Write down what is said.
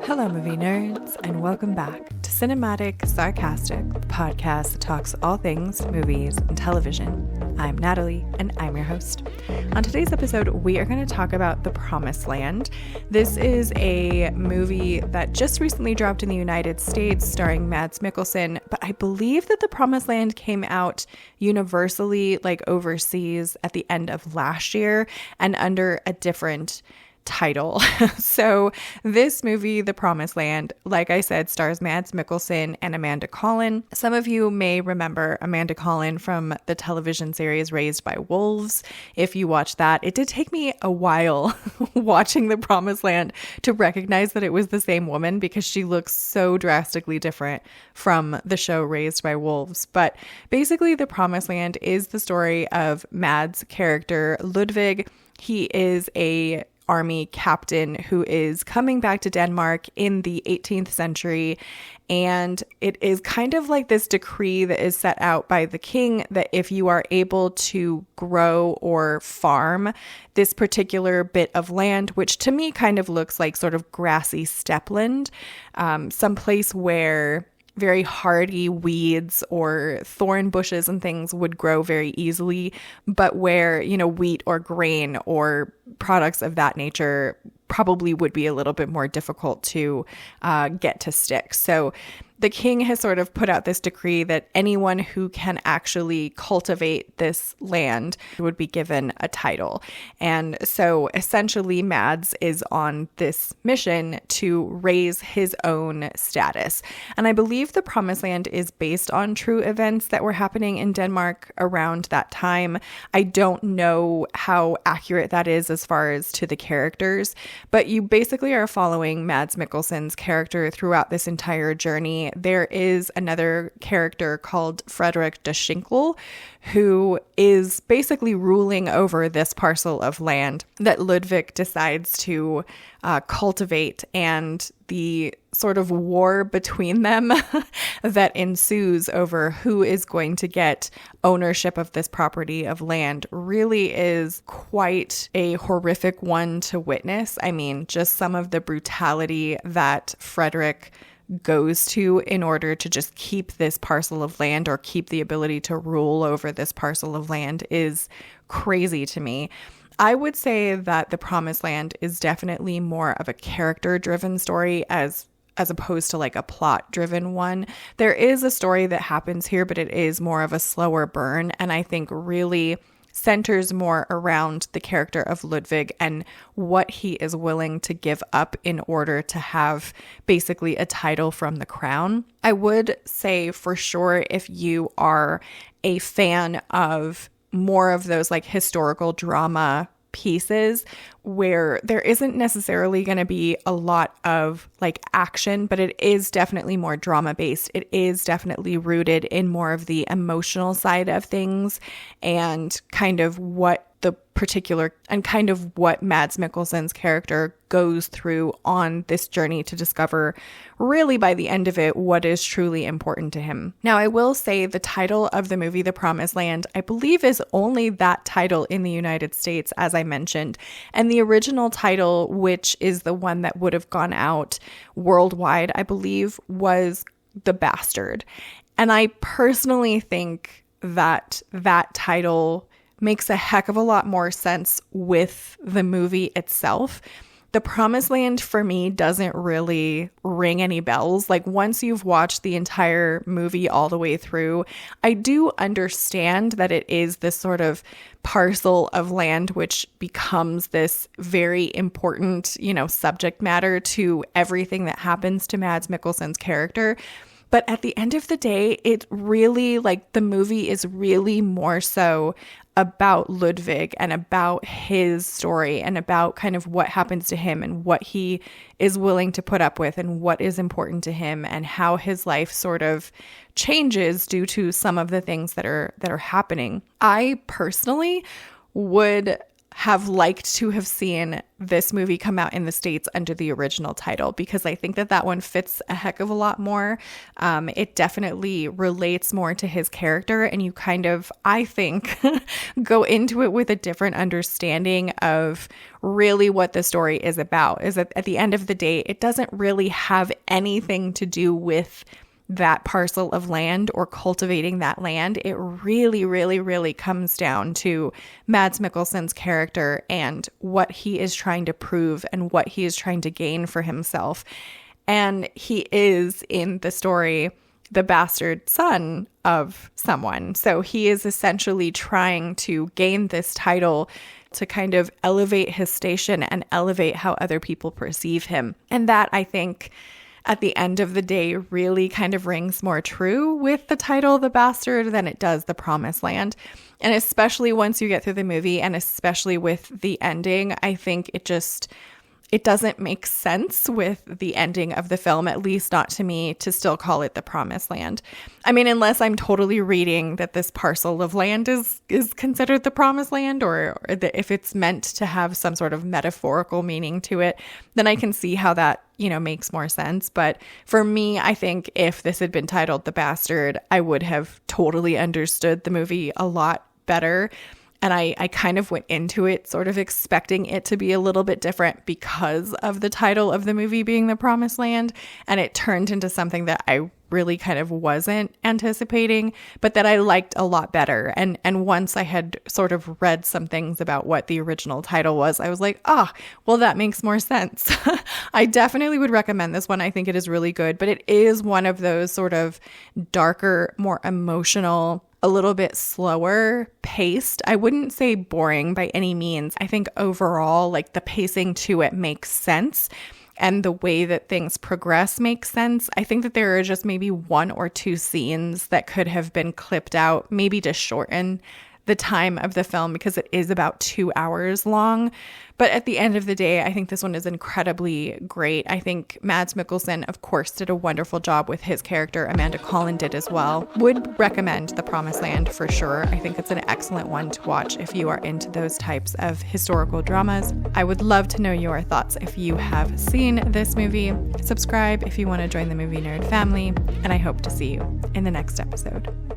Hello, movie nerds, and welcome back to Cinematic Sarcastic, the podcast that talks all things movies and television. I'm Natalie, and I'm your host. On today's episode, we are going to talk about The Promised Land. This is a movie that just recently dropped in the United States, starring Mads Mikkelsen, but I believe that The Promised Land came out universally, like overseas, at the end of last year, and under a different title. So this movie, The Promised Land, like I said, stars Mads Mikkelsen and Amanda Kahlen. Some of you may remember Amanda Kahlen from the television series Raised by Wolves. If you watched that, it did take me a while watching The Promised Land to recognize that it was the same woman because she looks so drastically different from the show Raised by Wolves. But basically, The Promised Land is the story of Mads' character, Ludvig. He is a army captain who is coming back to Denmark in the 18th century. And it is kind of like this decree that is set out by the king that if you are able to grow or farm this particular bit of land, which to me kind of looks like sort of grassy steppeland, someplace where very hardy weeds or thorn bushes and things would grow very easily, but where, wheat or grain or products of that nature probably would be a little bit more difficult to get to stick. So the king has sort of put out this decree that anyone who can actually cultivate this land would be given a title. And so essentially Mads is on this mission to raise his own status. And I believe The Promised Land is based on true events that were happening in Denmark around that time. I don't know how accurate that is as far as to the characters, but you basically are following Mads Mikkelsen's character throughout this entire journey. There is another character called Frederik de Schinkel, who is basically ruling over this parcel of land that Ludvig decides to cultivate, and the sort of war between them that ensues over who is going to get ownership of this property of land really is quite a horrific one to witness. I mean, just some of the brutality that Frederik goes to in order to just keep this parcel of land or keep the ability to rule over this parcel of land is crazy to me. I would say that The Promised Land is definitely more of a character-driven story as opposed to like a plot-driven one. There is a story that happens here, but it is more of a slower burn, and I think really centers more around the character of Ludvig and what he is willing to give up in order to have basically a title from the crown. I would say for sure, if you are a fan of more of those like historical drama pieces where there isn't necessarily going to be a lot of like action, but it is definitely more drama based. It is definitely rooted in more of the emotional side of things and kind of what the particular and kind of what Mads Mikkelsen's character goes through on this journey to discover really by the end of it what is truly important to him. Now, I will say the title of the movie, The Promised Land, I believe is only that title in the United States, as I mentioned. And the original title, which is the one that would have gone out worldwide, I believe, was The Bastard. And I personally think that that title makes a heck of a lot more sense with the movie itself. The Promised Land for me doesn't really ring any bells. Like once you've watched the entire movie all the way through, I do understand that it is this sort of parcel of land which becomes this very important, subject matter to everything that happens to Mads Mikkelsen's character. But at the end of the day, it really, like, the movie is really more so about Ludvig and about his story and about kind of what happens to him and what he is willing to put up with and what is important to him and how his life sort of changes due to some of the things that are happening. I personally would have liked to have seen this movie come out in the States under the original title, because I think that one fits a heck of a lot more. It definitely relates more to his character, and you kind of, I think, go into it with a different understanding of really what the story is about. Is that at the end of the day, it doesn't really have anything to do with that parcel of land or cultivating that land. It really, really, really comes down to Mads Mikkelsen's character and what he is trying to prove and what he is trying to gain for himself. And he is, in the story, the bastard son of someone. So he is essentially trying to gain this title to kind of elevate his station and elevate how other people perceive him. And that, I think, at the end of the day, really kind of rings more true with the title The Bastard than it does The Promised Land. And especially once you get through the movie, and especially with the ending, I think it doesn't make sense with the ending of the film, at least not to me, to still call it The Promised Land. I mean, unless I'm totally reading that this parcel of land is considered the Promised Land, or that if it's meant to have some sort of metaphorical meaning to it, then I can see how that, makes more sense. But for me, I think if this had been titled The Bastard, I would have totally understood the movie a lot better. And I kind of went into it sort of expecting it to be a little bit different because of the title of the movie being The Promised Land. And it turned into something that I really kind of wasn't anticipating, but that I liked a lot better. And once I had sort of read some things about what the original title was, I was like, well, that makes more sense. I definitely would recommend this one. I think it is really good, but it is one of those sort of darker, more emotional, a little bit slower paced. I wouldn't say boring by any means. I think overall, like, the pacing to it makes sense, and the way that things progress makes sense. I think that there are just maybe one or two scenes that could have been clipped out, maybe to shorten the time of the film, because it is about 2 hours long. But at the end of the day, I think this one is incredibly great. I think Mads Mikkelsen, of course, did a wonderful job with his character. Amanda Collin did as well. Would recommend The Promised Land for sure. I think it's an excellent one to watch if you are into those types of historical dramas. I would love to know your thoughts if you have seen this movie. Subscribe if you want to join the Movie Nerd family, and I hope to see you in the next episode.